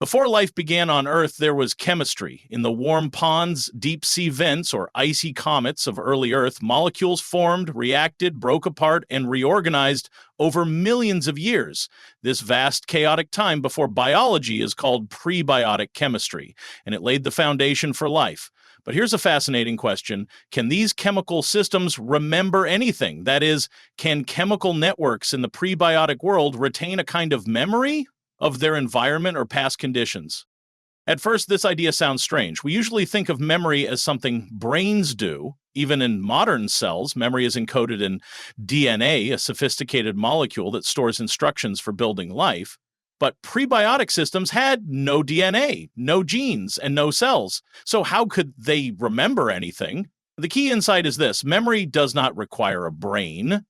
Before life began on Earth, there was chemistry. In the warm ponds, deep sea vents, or icy comets of early Earth, molecules formed, reacted, broke apart, and reorganized over millions of years. This vast, chaotic time before biology is called prebiotic chemistry, and it laid the foundation for life. But here's a fascinating question. Can these chemical systems remember anything? That is, can chemical networks in the prebiotic world retain a kind of memory of their environment or past conditions? At first, this idea sounds strange. We usually think of memory as something brains do. Even in modern cells, memory is encoded in DNA, a sophisticated molecule that stores instructions for building life. But prebiotic systems had no DNA, no genes, and no cells. So how could they remember anything? The key insight is this: memory does not require a brain.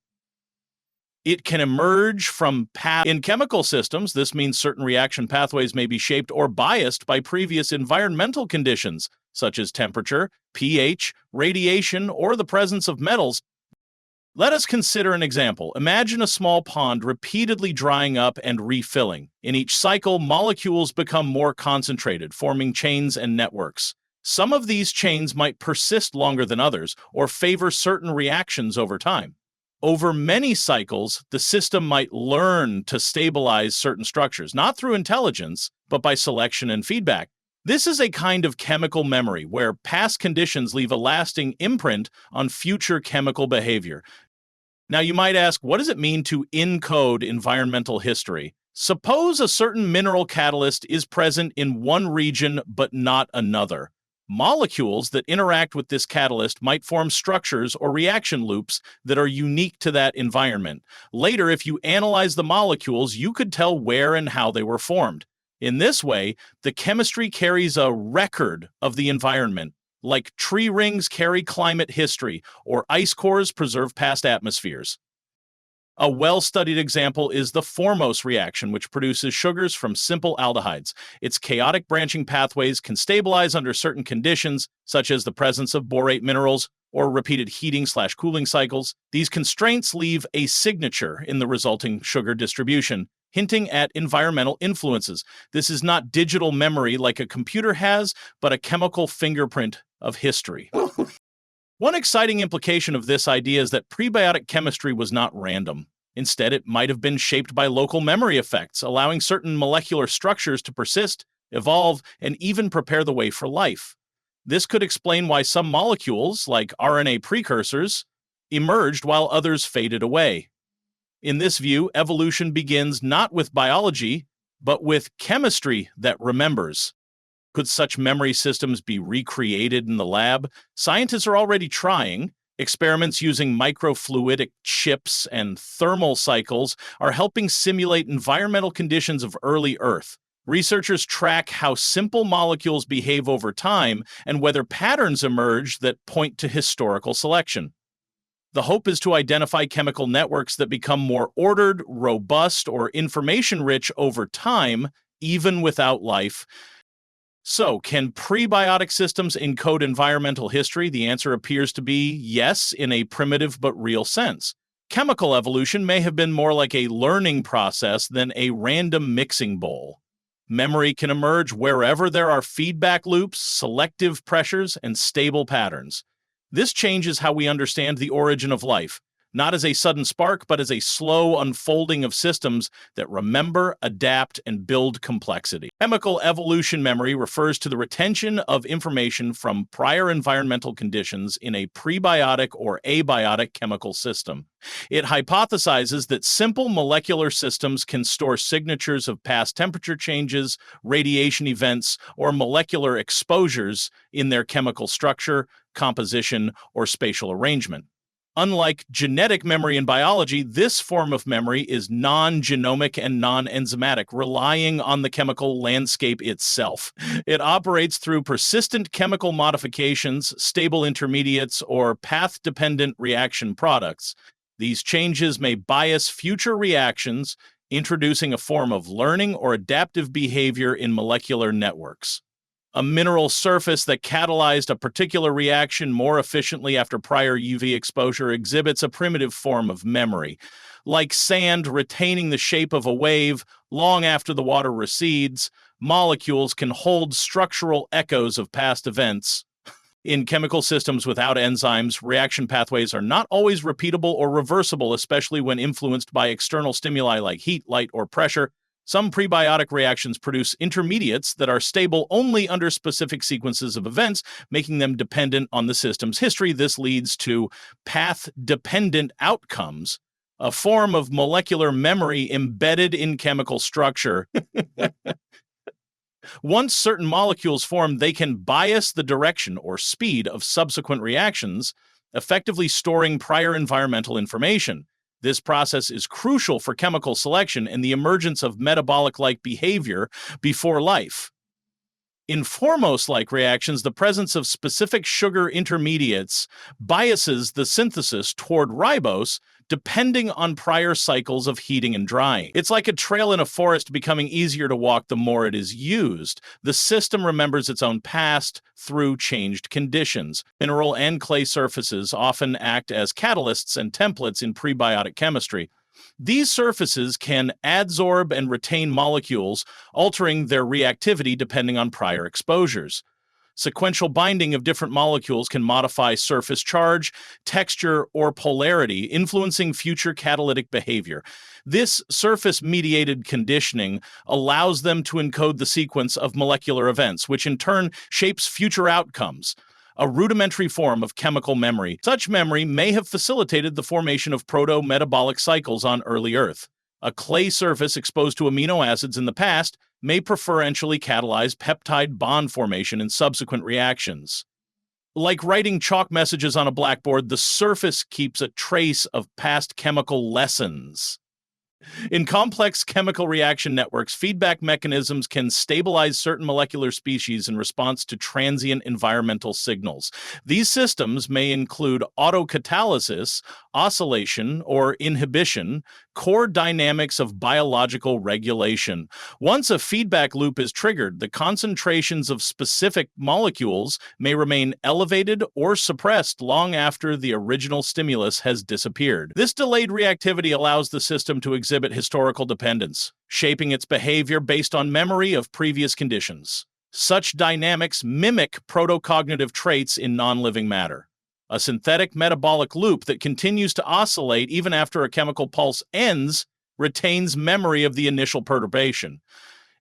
It can emerge from in chemical systems. This means certain reaction pathways may be shaped or biased by previous environmental conditions, such as temperature, pH, radiation, or the presence of metals. Let us consider an example. Imagine a small pond repeatedly drying up and refilling. In each cycle, molecules become more concentrated, forming chains and networks. Some of these chains might persist longer than others, or favor certain reactions over time. Over many cycles, the system might learn to stabilize certain structures, not through intelligence, but by selection and feedback. This is a kind of chemical memory where past conditions leave a lasting imprint on future chemical behavior. Now, you might ask, what does it mean to encode environmental history? Suppose a certain mineral catalyst is present in one region but not another. Molecules that interact with this catalyst might form structures or reaction loops that are unique to that environment. Later, if you analyze the molecules, you could tell where and how they were formed. In this way, the chemistry carries a record of the environment, like tree rings carry climate history, or ice cores preserve past atmospheres. A well-studied example is the Formose reaction, which produces sugars from simple aldehydes. Its chaotic branching pathways can stabilize under certain conditions, such as the presence of borate minerals or repeated heating/cooling cycles. These constraints leave a signature in the resulting sugar distribution, hinting at environmental influences. This is not digital memory like a computer has, but a chemical fingerprint of history. One exciting implication of this idea is that prebiotic chemistry was not random. Instead, it might have been shaped by local memory effects, allowing certain molecular structures to persist, evolve, and even prepare the way for life. This could explain why some molecules, like RNA precursors, emerged while others faded away. In this view, evolution begins not with biology, but with chemistry that remembers. Could such memory systems be recreated in the lab? Scientists are already trying. Experiments using microfluidic chips and thermal cycles are helping simulate environmental conditions of early Earth. Researchers track how simple molecules behave over time and whether patterns emerge that point to historical selection. The hope is to identify chemical networks that become more ordered, robust, or information-rich over time, even without life. So, can prebiotic systems encode environmental history? The answer appears to be yes, in a primitive but real sense. Chemical evolution may have been more like a learning process than a random mixing bowl. Memory can emerge wherever there are feedback loops, selective pressures, and stable patterns. This changes how we understand the origin of life, not as a sudden spark, but as a slow unfolding of systems that remember, adapt, and build complexity. Chemical evolution memory refers to the retention of information from prior environmental conditions in a prebiotic or abiotic chemical system. It hypothesizes that simple molecular systems can store signatures of past temperature changes, radiation events, or molecular exposures in their chemical structure, composition, or spatial arrangement. Unlike genetic memory in biology, this form of memory is non-genomic and non-enzymatic, relying on the chemical landscape itself. It operates through persistent chemical modifications, stable intermediates, or path-dependent reaction products. These changes may bias future reactions, introducing a form of learning or adaptive behavior in molecular networks. A mineral surface that catalyzed a particular reaction more efficiently after prior UV exposure exhibits a primitive form of memory. Like sand retaining the shape of a wave long after the water recedes, molecules can hold structural echoes of past events. In chemical systems without enzymes, reaction pathways are not always repeatable or reversible, especially when influenced by external stimuli like heat, light, or pressure. Some prebiotic reactions produce intermediates that are stable only under specific sequences of events, making them dependent on the system's history. This leads to path-dependent outcomes, a form of molecular memory embedded in chemical structure. Once certain molecules form, they can bias the direction or speed of subsequent reactions, effectively storing prior environmental information. This process is crucial for chemical selection and the emergence of metabolic-like behavior before life. In Formose-like reactions, the presence of specific sugar intermediates biases the synthesis toward ribose, depending on prior cycles of heating and drying. It's like a trail in a forest becoming easier to walk the more it is used. The system remembers its own past through changed conditions. Mineral and clay surfaces often act as catalysts and templates in prebiotic chemistry. These surfaces can adsorb and retain molecules, altering their reactivity depending on prior exposures. Sequential binding of different molecules can modify surface charge, texture, or polarity, influencing future catalytic behavior. This surface-mediated conditioning allows them to encode the sequence of molecular events, which in turn shapes future outcomes. A rudimentary form of chemical memory. Such memory may have facilitated the formation of proto-metabolic cycles on early Earth. A clay surface exposed to amino acids in the past may preferentially catalyze peptide bond formation in subsequent reactions. Like writing chalk messages on a blackboard, the surface keeps a trace of past chemical lessons. In complex chemical reaction networks, feedback mechanisms can stabilize certain molecular species in response to transient environmental signals. These systems may include autocatalysis, oscillation, or inhibition, core dynamics of biological regulation. Once a feedback loop is triggered, the concentrations of specific molecules may remain elevated or suppressed long after the original stimulus has disappeared. This delayed reactivity allows the system to exhibit historical dependence, shaping its behavior based on memory of previous conditions. Such dynamics mimic protocognitive traits in non-living matter. A synthetic metabolic loop that continues to oscillate even after a chemical pulse ends retains memory of the initial perturbation.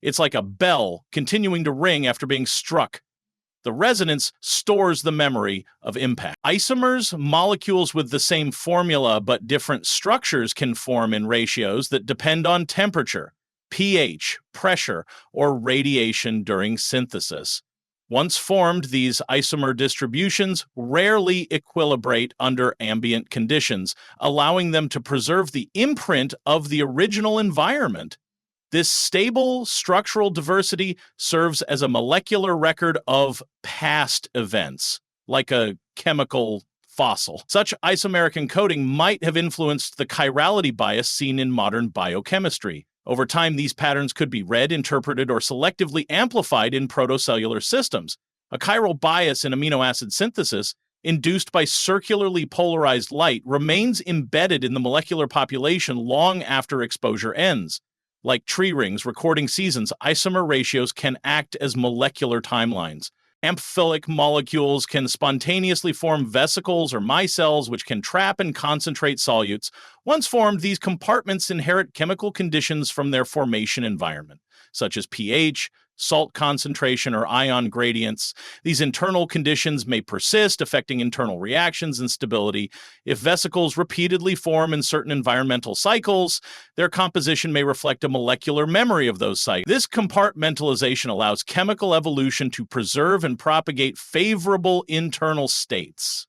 It's like a bell continuing to ring after being struck. The resonance stores the memory of impact. Isomers, molecules with the same formula but different structures, can form in ratios that depend on temperature, pH, pressure, or radiation during synthesis. Once formed, these isomer distributions rarely equilibrate under ambient conditions, allowing them to preserve the imprint of the original environment. This stable structural diversity serves as a molecular record of past events, like a chemical fossil. Such isomeric encoding might have influenced the chirality bias seen in modern biochemistry. Over time, these patterns could be read, interpreted, or selectively amplified in protocellular systems. A chiral bias in amino acid synthesis, induced by circularly polarized light, remains embedded in the molecular population long after exposure ends. Like tree rings recording seasons, isomer ratios can act as molecular timelines. Amphiphilic molecules can spontaneously form vesicles or micelles, which can trap and concentrate solutes. Once formed, these compartments inherit chemical conditions from their formation environment, such as pH, salt concentration, or ion gradients. These internal conditions may persist, affecting internal reactions and stability. If vesicles repeatedly form in certain environmental cycles, their composition may reflect a molecular memory of those cycles. This compartmentalization allows chemical evolution to preserve and propagate favorable internal states.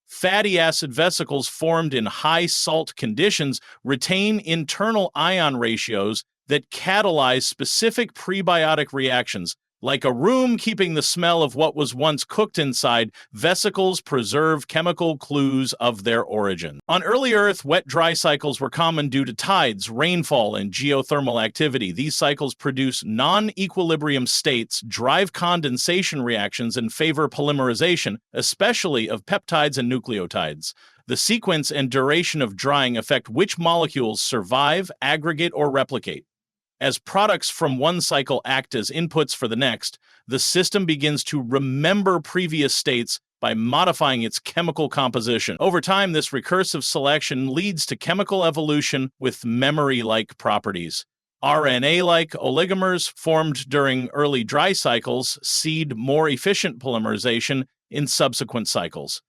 Fatty acid vesicles formed in high salt conditions retain internal ion ratios that catalyze specific prebiotic reactions. Like a room keeping the smell of what was once cooked inside, vesicles preserve chemical clues of their origin. On early Earth, wet-dry cycles were common due to tides, rainfall, and geothermal activity. These cycles produce non-equilibrium states, drive condensation reactions, and favor polymerization, especially of peptides and nucleotides. The sequence and duration of drying affect which molecules survive, aggregate, or replicate. As products from one cycle act as inputs for the next, the system begins to remember previous states by modifying its chemical composition. Over time, this recursive selection leads to chemical evolution with memory-like properties. RNA-like oligomers formed during early dry cycles seed more efficient polymerization in subsequent cycles.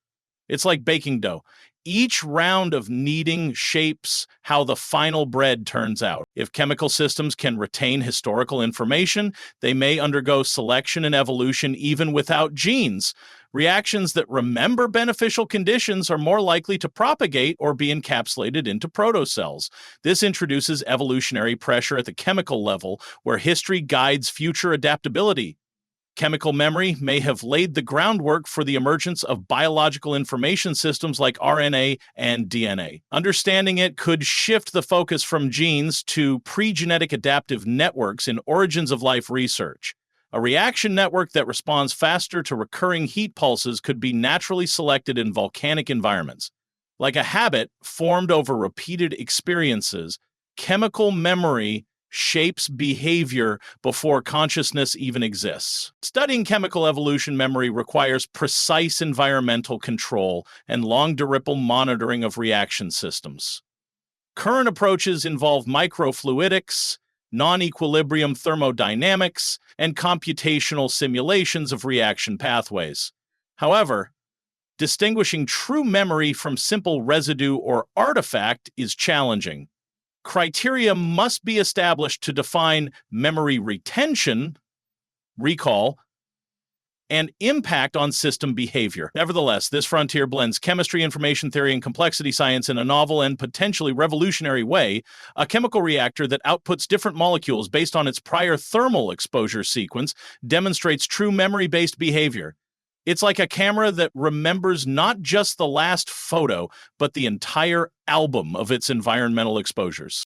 It's like baking dough. Each round of kneading shapes how the final bread turns out. If chemical systems can retain historical information, they may undergo selection and evolution even without genes. Reactions that remember beneficial conditions are more likely to propagate or be encapsulated into protocells. This introduces evolutionary pressure at the chemical level, where history guides future adaptability. Chemical memory may have laid the groundwork for the emergence of biological information systems like RNA and DNA. Understanding it could shift the focus from genes to pre-genetic adaptive networks in origins of life research. A reaction network that responds faster to recurring heat pulses could be naturally selected in volcanic environments. Like a habit formed over repeated experiences, chemical memory shapes behavior before consciousness even exists. Studying chemical evolution memory requires precise environmental control and long-ripple monitoring of reaction systems. Current approaches involve microfluidics, non-equilibrium thermodynamics, and computational simulations of reaction pathways. However, distinguishing true memory from simple residue or artifact is challenging. Criteria must be established to define memory retention, recall, and impact on system behavior. Nevertheless, this frontier blends chemistry, information theory, and complexity science in a novel and potentially revolutionary way. A chemical reactor that outputs different molecules based on its prior thermal exposure sequence demonstrates true memory-based behavior. It's like a camera that remembers not just the last photo, but the entire album of its environmental exposures.